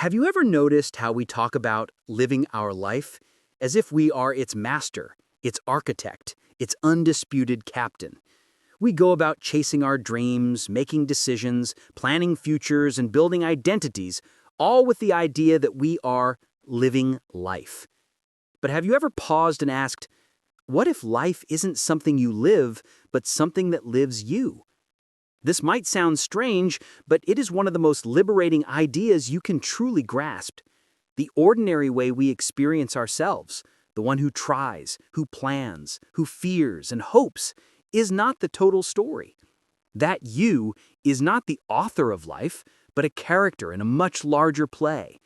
Have you ever noticed how we talk about living our life as if we are its master, its architect, its undisputed captain? We go about chasing our dreams, making decisions, planning futures, and building identities, all with the idea that we are living life. But have you ever paused and asked, what if life isn't something you live, but something that lives you? This might sound strange, but it is one of the most liberating ideas you can truly grasp. The ordinary way we experience ourselves, the one who tries, who plans, who fears and hopes, is not the total story. That you is not the author of life, but a character in a much larger play.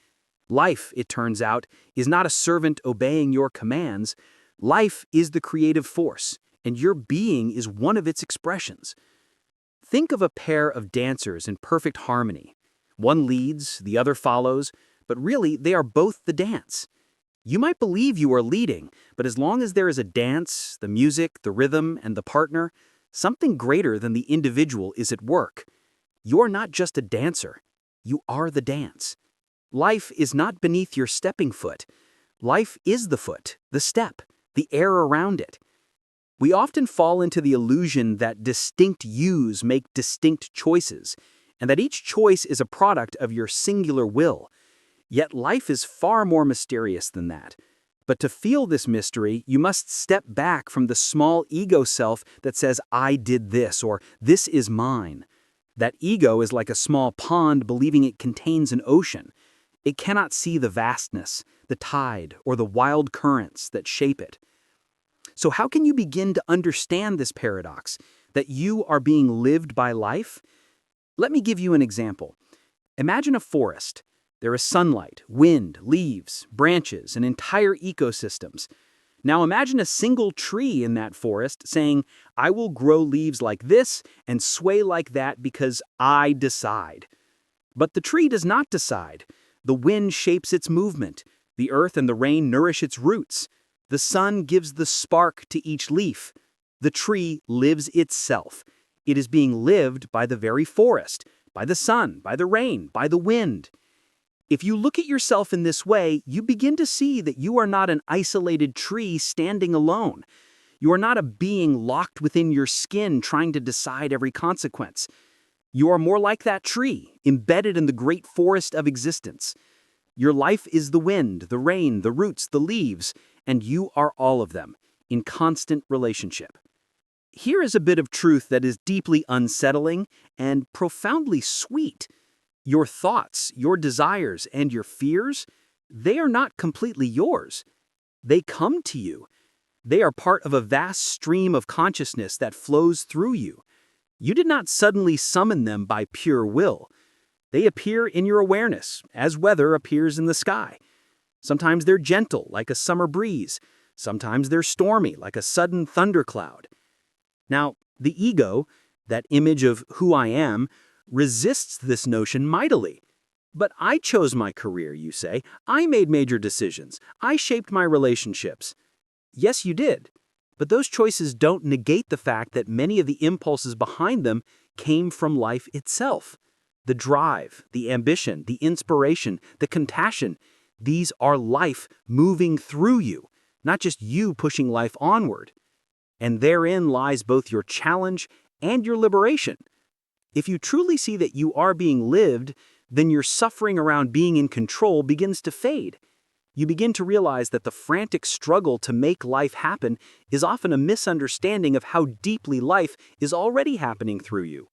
Life, it turns out, is not a servant obeying your commands. Life is the creative force, and your being is one of its expressions. Think of a pair of dancers in perfect harmony. One leads, the other follows, but really they are both the dance. You might believe you are leading, but as long as there is a dance, the music, the rhythm, and the partner, something greater than the individual is at work. You are not just a dancer. You are the dance. Life is not beneath your stepping foot. Life is the foot, the step, the air around it. We often fall into the illusion that distinct yous make distinct choices, and that each choice is a product of your singular will. Yet life is far more mysterious than that. But to feel this mystery, you must step back from the small ego self that says, I did this, or this is mine. That ego is like a small pond believing it contains an ocean. It cannot see the vastness, the tide, or the wild currents that shape it. So how can you begin to understand this paradox, that you are being lived by life? Let me give you an example. Imagine a forest. There is sunlight, wind, leaves, branches, and entire ecosystems. Now imagine a single tree in that forest saying, I will grow leaves like this and sway like that because I decide. But the tree does not decide. The wind shapes its movement. The earth and the rain nourish its roots. The sun gives the spark to each leaf. The tree lives itself. It is being lived by the very forest, by the sun, by the rain, by the wind. If you look at yourself in this way, you begin to see that you are not an isolated tree standing alone. You are not a being locked within your skin trying to decide every consequence. You are more like that tree, embedded in the great forest of existence. Your life is the wind, the rain, the roots, the leaves, and you are all of them, in constant relationship. Here is a bit of truth that is deeply unsettling and profoundly sweet. Your thoughts, your desires, and your fears, they are not completely yours. They come to you. They are part of a vast stream of consciousness that flows through you. You did not suddenly summon them by pure will. They appear in your awareness, as weather appears in the sky. Sometimes they're gentle, like a summer breeze. Sometimes they're stormy, like a sudden thundercloud. Now, the ego, that image of who I am, resists this notion mightily. But I chose my career, you say. I made major decisions. I shaped my relationships. Yes, you did. But those choices don't negate the fact that many of the impulses behind them came from life itself. The drive, the ambition, the inspiration, the compassion, these are life moving through you, not just you pushing life onward. And therein lies both your challenge and your liberation. If you truly see that you are being lived, then your suffering around being in control begins to fade. You begin to realize that the frantic struggle to make life happen is often a misunderstanding of how deeply life is already happening through you.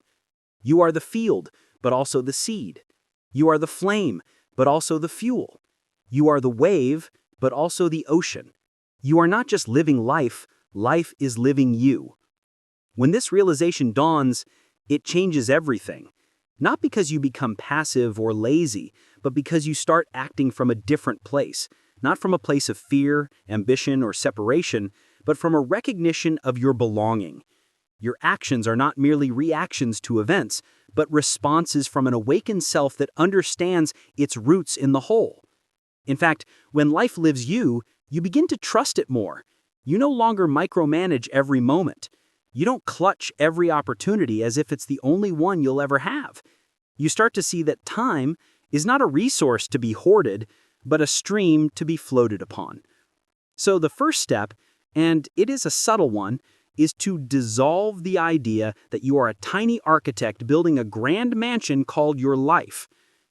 You are the field, but also the seed. You are the flame, but also the fuel. You are the wave, but also the ocean. You are not just living life, life is living you. When this realization dawns, it changes everything. Not because you become passive or lazy, but because you start acting from a different place. Not from a place of fear, ambition, or separation, but from a recognition of your belonging. Your actions are not merely reactions to events, but responses from an awakened self that understands its roots in the whole. In fact, when life lives you, you begin to trust it more. You no longer micromanage every moment. You don't clutch every opportunity as if it's the only one you'll ever have. You start to see that time is not a resource to be hoarded, but a stream to be floated upon. So the first step, and it is a subtle one, is to dissolve the idea that you are a tiny architect building a grand mansion called your life.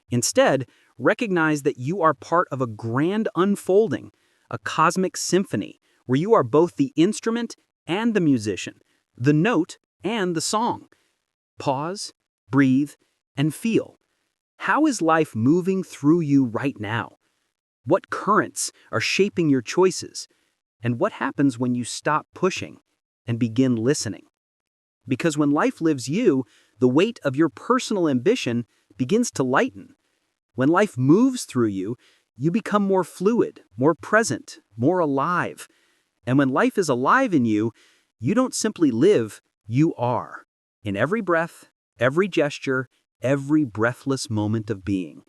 Instead, recognize that you are part of a grand unfolding, a cosmic symphony, where you are both the instrument and the musician, the note and the song. Pause, breathe, and feel. How is life moving through you right now? What currents are shaping your choices? And what happens when you stop pushing and begin listening? Because when life lives you, the weight of your personal ambition begins to lighten. When life moves through you, you become more fluid, more present, more alive. And when life is alive in you, you don't simply live, you are. In every breath, every gesture, every breathless moment of being.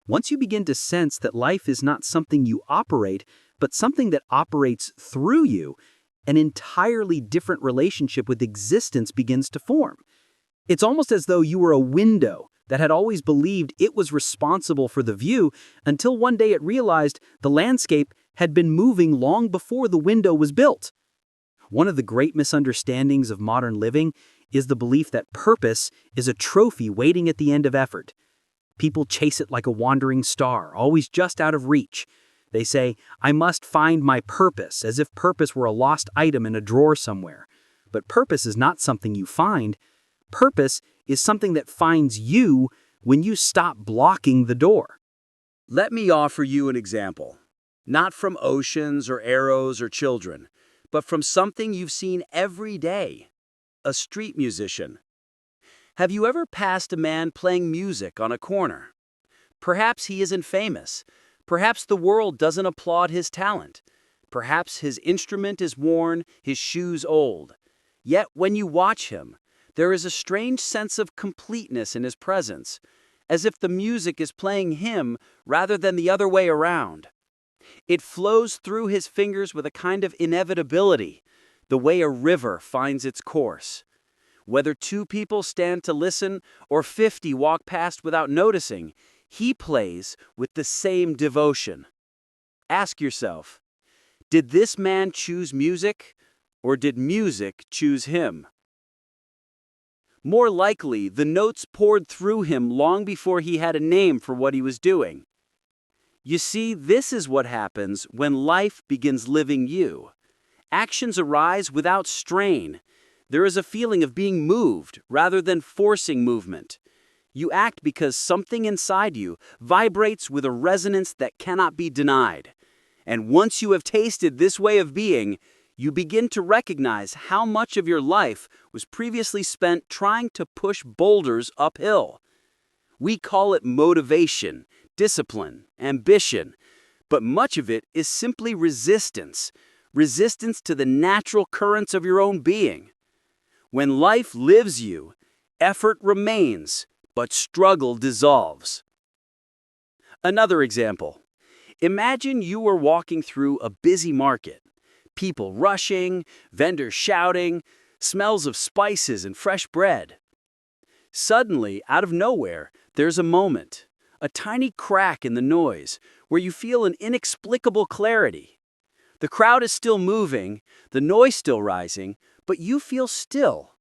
Once you begin to sense that life is not something you operate, but something that operates through you, an entirely different relationship with existence begins to form. It's almost as though you were a window that had always believed it was responsible for the view until one day it realized the landscape had been moving long before the window was built. One of the great misunderstandings of modern living is the belief that purpose is a trophy waiting at the end of effort. People chase it like a wandering star, always just out of reach. They say, "I must find my purpose," as if purpose were a lost item in a drawer somewhere. But purpose is not something you find. Purpose is something that finds you when you stop blocking the door. Let me offer you an example. Not from oceans or arrows or children, but from something you've seen every day. A street musician. Have you ever passed a man playing music on a corner? Perhaps he isn't famous. Perhaps the world doesn't applaud his talent. Perhaps his instrument is worn, his shoes old. Yet when you watch him, there is a strange sense of completeness in his presence, as if the music is playing him rather than the other way around. It flows through his fingers with a kind of inevitability, the way a river finds its course. Whether 2 people stand to listen or 50 walk past without noticing, he plays with the same devotion. Ask yourself, did this man choose music, or did music choose him? More likely, the notes poured through him long before he had a name for what he was doing. You see, this is what happens when life begins living you. Actions arise without strain. There is a feeling of being moved rather than forcing movement. You act because something inside you vibrates with a resonance that cannot be denied. And once you have tasted this way of being, you begin to recognize how much of your life was previously spent trying to push boulders uphill. We call it motivation, discipline, ambition, but much of it is simply resistance to the natural currents of your own being. When life lives you, effort remains, but struggle dissolves. Another example. Imagine you were walking through a busy market. People rushing, vendors shouting, smells of spices and fresh bread. Suddenly, out of nowhere, there's a moment, a tiny crack in the noise, where you feel an inexplicable clarity. The crowd is still moving, the noise still rising, but you feel still,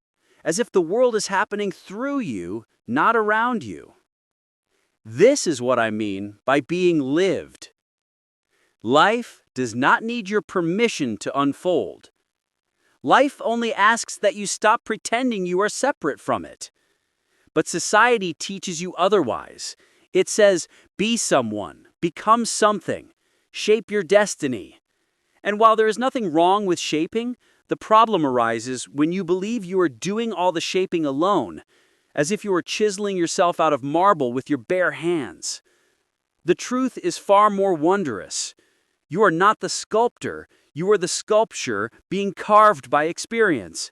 as if the world is happening through you, not around you. This is what I mean by being lived. Life does not need your permission to unfold. Life only asks that you stop pretending you are separate from it. But society teaches you otherwise. It says, be someone, become something, shape your destiny. And while there is nothing wrong with shaping, the problem arises when you believe you are doing all the shaping alone, as if you are chiseling yourself out of marble with your bare hands. The truth is far more wondrous. You are not the sculptor, you are the sculpture being carved by experience.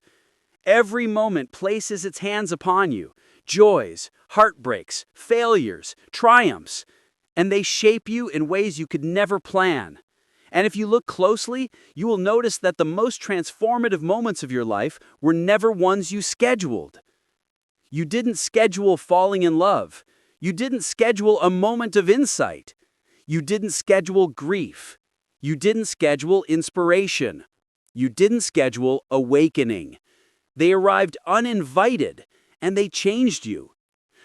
Every moment places its hands upon you, joys, heartbreaks, failures, triumphs, and they shape you in ways you could never plan. And if you look closely, you will notice that the most transformative moments of your life were never ones you scheduled. You didn't schedule falling in love. You didn't schedule a moment of insight. You didn't schedule grief. You didn't schedule inspiration. You didn't schedule awakening. They arrived uninvited, and they changed you.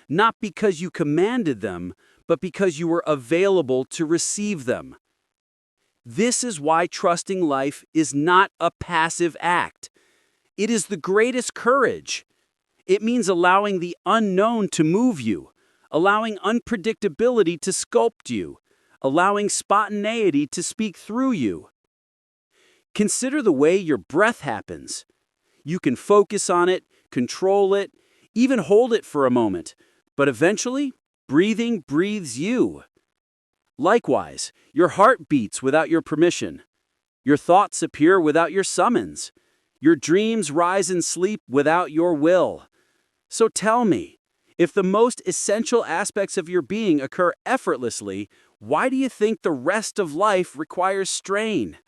Not because you commanded them, but because you were available to receive them. This is why trusting life is not a passive act. It is the greatest courage. It means allowing the unknown to move you, allowing unpredictability to sculpt you, allowing spontaneity to speak through you. Consider the way your breath happens. You can focus on it, control it, even hold it for a moment, but eventually, breathing breathes you. Likewise, your heart beats without your permission. Your thoughts appear without your summons. Your dreams rise and sleep without your will. So tell me, if the most essential aspects of your being occur effortlessly, why do you think the rest of life requires strain?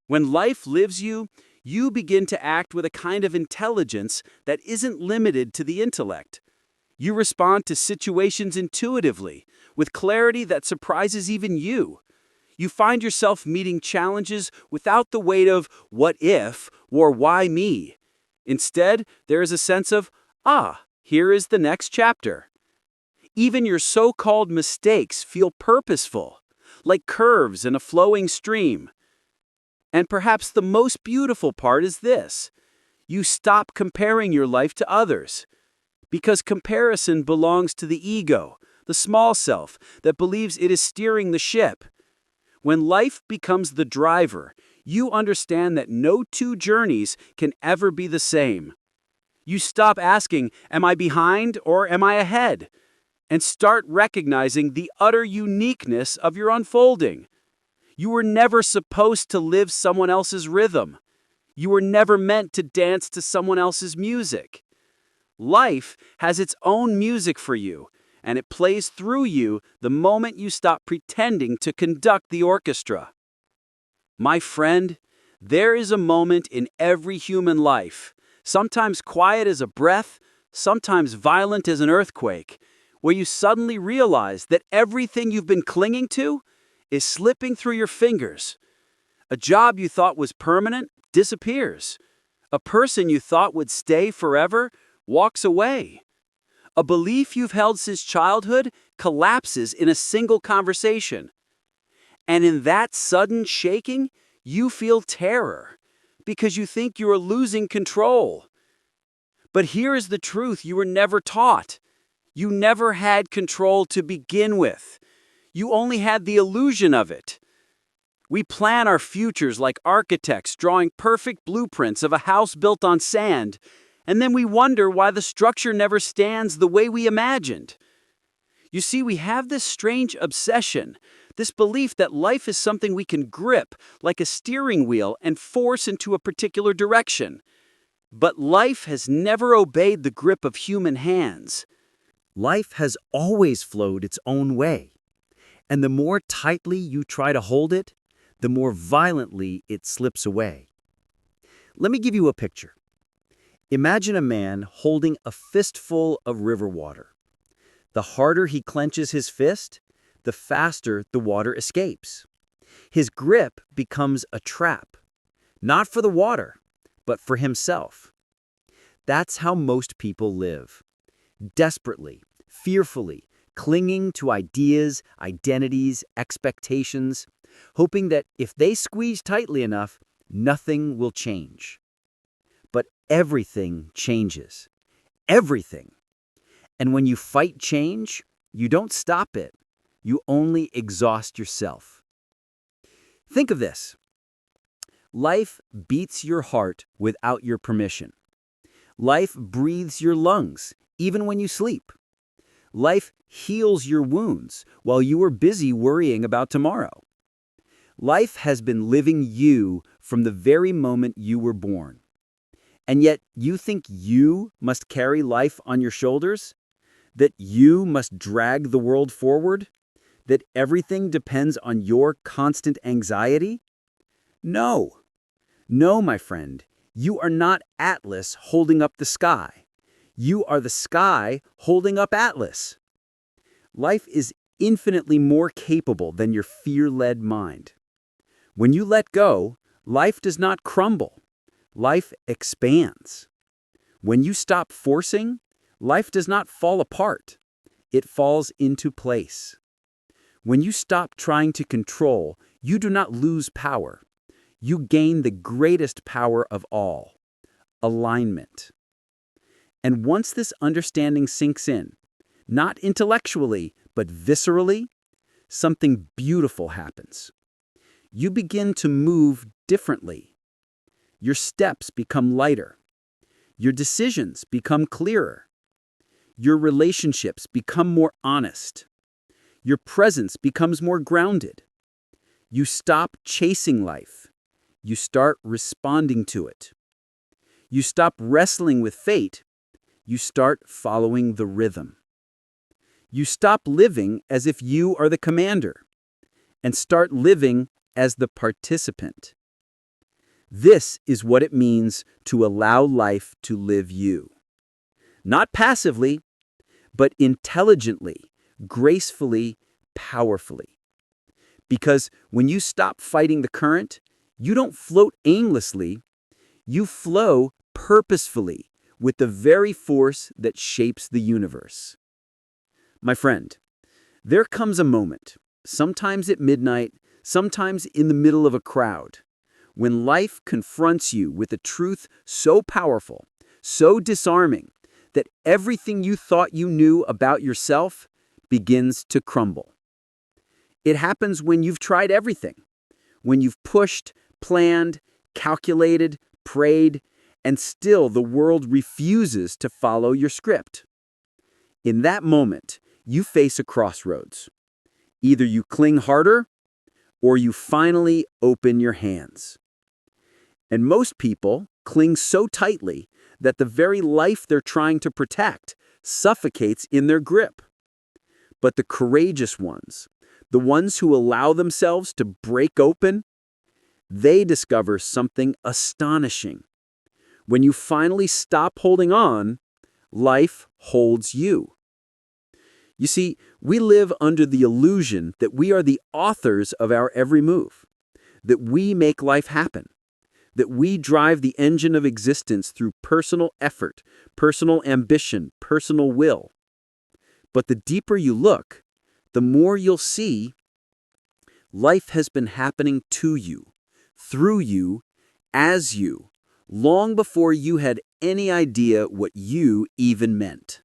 When life lives you, you begin to act with a kind of intelligence that isn't limited to the intellect. You respond to situations intuitively, with clarity that surprises even you. You find yourself meeting challenges without the weight of what if or why me. Instead, there is a sense of, here is the next chapter. Even your so-called mistakes feel purposeful, like curves in a flowing stream. And perhaps the most beautiful part is this: you stop comparing your life to others. Because comparison belongs to the ego, the small self that believes it is steering the ship. When life becomes the driver, you understand that no two journeys can ever be the same. You stop asking, am I behind or am I ahead? And start recognizing the utter uniqueness of your unfolding. You were never supposed to live someone else's rhythm. You were never meant to dance to someone else's music. Life has its own music for you, and it plays through you the moment you stop pretending to conduct the orchestra. My friend, there is a moment in every human life, sometimes quiet as a breath, sometimes violent as an earthquake, where you suddenly realize that everything you've been clinging to is slipping through your fingers. A job you thought was permanent disappears. A person you thought would stay forever walks away. A belief you've held since childhood collapses in a single conversation. And in that sudden shaking, you feel terror because you think you are losing control. But here is the truth you were never taught. You never had control to begin with. You only had the illusion of it. We plan our futures like architects drawing perfect blueprints of a house built on sand, and then we wonder why the structure never stands the way we imagined. You see, we have this strange obsession, this belief that life is something we can grip like a steering wheel and force into a particular direction. But life has never obeyed the grip of human hands. Life has always flowed its own way. And the more tightly you try to hold it, the more violently it slips away. Let me give you a picture. Imagine a man holding a fistful of river water. The harder he clenches his fist, the faster the water escapes. His grip becomes a trap, not for the water, but for himself. That's how most people live. Desperately, fearfully, clinging to ideas, identities, expectations, hoping that if they squeeze tightly enough, nothing will change. But everything changes. Everything. And when you fight change, you don't stop it. You only exhaust yourself. Think of this. Life beats your heart without your permission. Life breathes your lungs, even when you sleep. Life heals your wounds while you are busy worrying about tomorrow. Life has been living you from the very moment you were born. And yet you think you must carry life on your shoulders? That you must drag the world forward? That everything depends on your constant anxiety? No. No, my friend. You are not Atlas holding up the sky. You are the sky holding up Atlas. Life is infinitely more capable than your fear-led mind. When you let go, life does not crumble. Life expands. When you stop forcing, life does not fall apart. It falls into place. When you stop trying to control, you do not lose power. You gain the greatest power of all, alignment. And once this understanding sinks in, not intellectually, but viscerally, something beautiful happens. You begin to move differently. Your steps become lighter. Your decisions become clearer. Your relationships become more honest. Your presence becomes more grounded. You stop chasing life. You start responding to it. You stop wrestling with fate. You start following the rhythm. You stop living as if you are the commander and start living as the participant. This is what it means to allow life to live you. Not passively, but intelligently, gracefully, powerfully. Because when you stop fighting the current, you don't float aimlessly, you flow purposefully with the very force that shapes the universe. My friend, there comes a moment, sometimes at midnight, sometimes in the middle of a crowd, when life confronts you with a truth so powerful, so disarming, that everything you thought you knew about yourself begins to crumble. It happens when you've tried everything, when you've pushed, planned, calculated, prayed, and still the world refuses to follow your script. In that moment, you face a crossroads. Either you cling harder, or you finally open your hands. And most people cling so tightly that the very life they're trying to protect suffocates in their grip. But the courageous ones, the ones who allow themselves to break open, they discover something astonishing. When you finally stop holding on, life holds you. You see, we live under the illusion that we are the authors of our every move, that we make life happen, that we drive the engine of existence through personal effort, personal ambition, personal will. But the deeper you look, the more you'll see life has been happening to you, through you, as you, long before you had any idea what you even meant.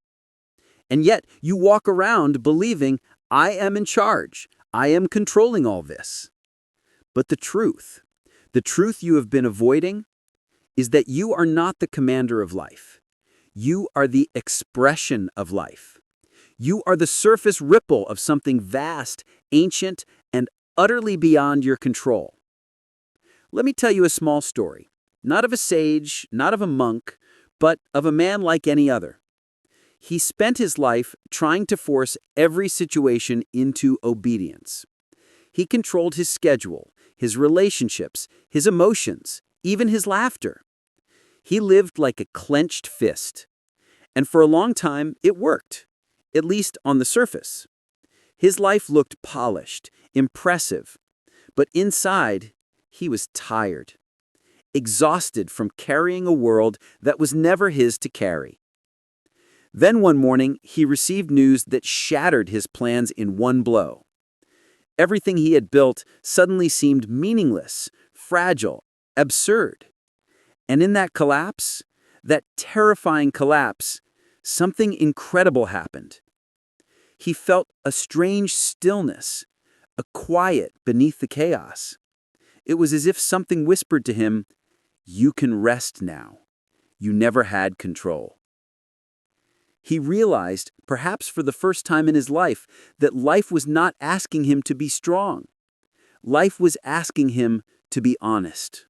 And yet you walk around believing, I am in charge, I am controlling all this. But the truth you have been avoiding, is that you are not the commander of life. You are the expression of life. You are the surface ripple of something vast, ancient, and utterly beyond your control. Let me tell you a small story, not of a sage, not of a monk, but of a man like any other. He spent his life trying to force every situation into obedience. He controlled his schedule, his relationships, his emotions, even his laughter. He lived like a clenched fist. And for a long time, it worked, at least on the surface. His life looked polished, impressive, but inside, he was tired, exhausted from carrying a world that was never his to carry. Then one morning, he received news that shattered his plans in one blow. Everything he had built suddenly seemed meaningless, fragile, absurd. And in that collapse, that terrifying collapse, something incredible happened. He felt a strange stillness, a quiet beneath the chaos. It was as if something whispered to him, "You can rest now. You never had control." He realized, perhaps for the first time in his life, that life was not asking him to be strong. Life was asking him to be honest.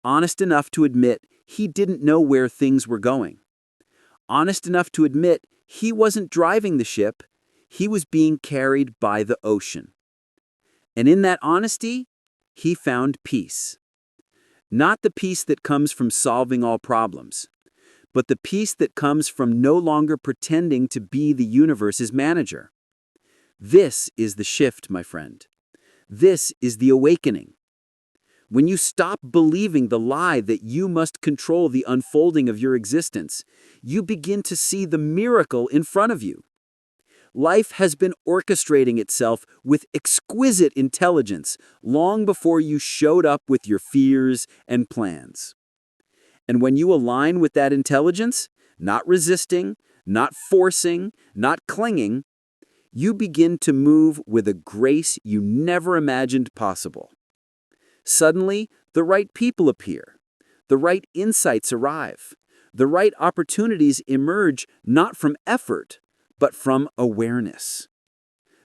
Honest enough to admit he didn't know where things were going. Honest enough to admit he wasn't driving the ship, he was being carried by the ocean. And in that honesty, he found peace. Not the peace that comes from solving all problems, but the peace that comes from no longer pretending to be the universe's manager. This is the shift, my friend. This is the awakening. When you stop believing the lie that you must control the unfolding of your existence, you begin to see the miracle in front of you. Life has been orchestrating itself with exquisite intelligence long before you showed up with your fears and plans. And when you align with that intelligence, not resisting, not forcing, not clinging, you begin to move with a grace you never imagined possible. Suddenly, the right people appear, the right insights arrive, the right opportunities emerge not from effort, but from awareness.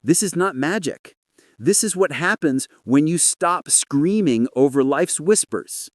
This is not magic. This is what happens when you stop screaming over life's whispers.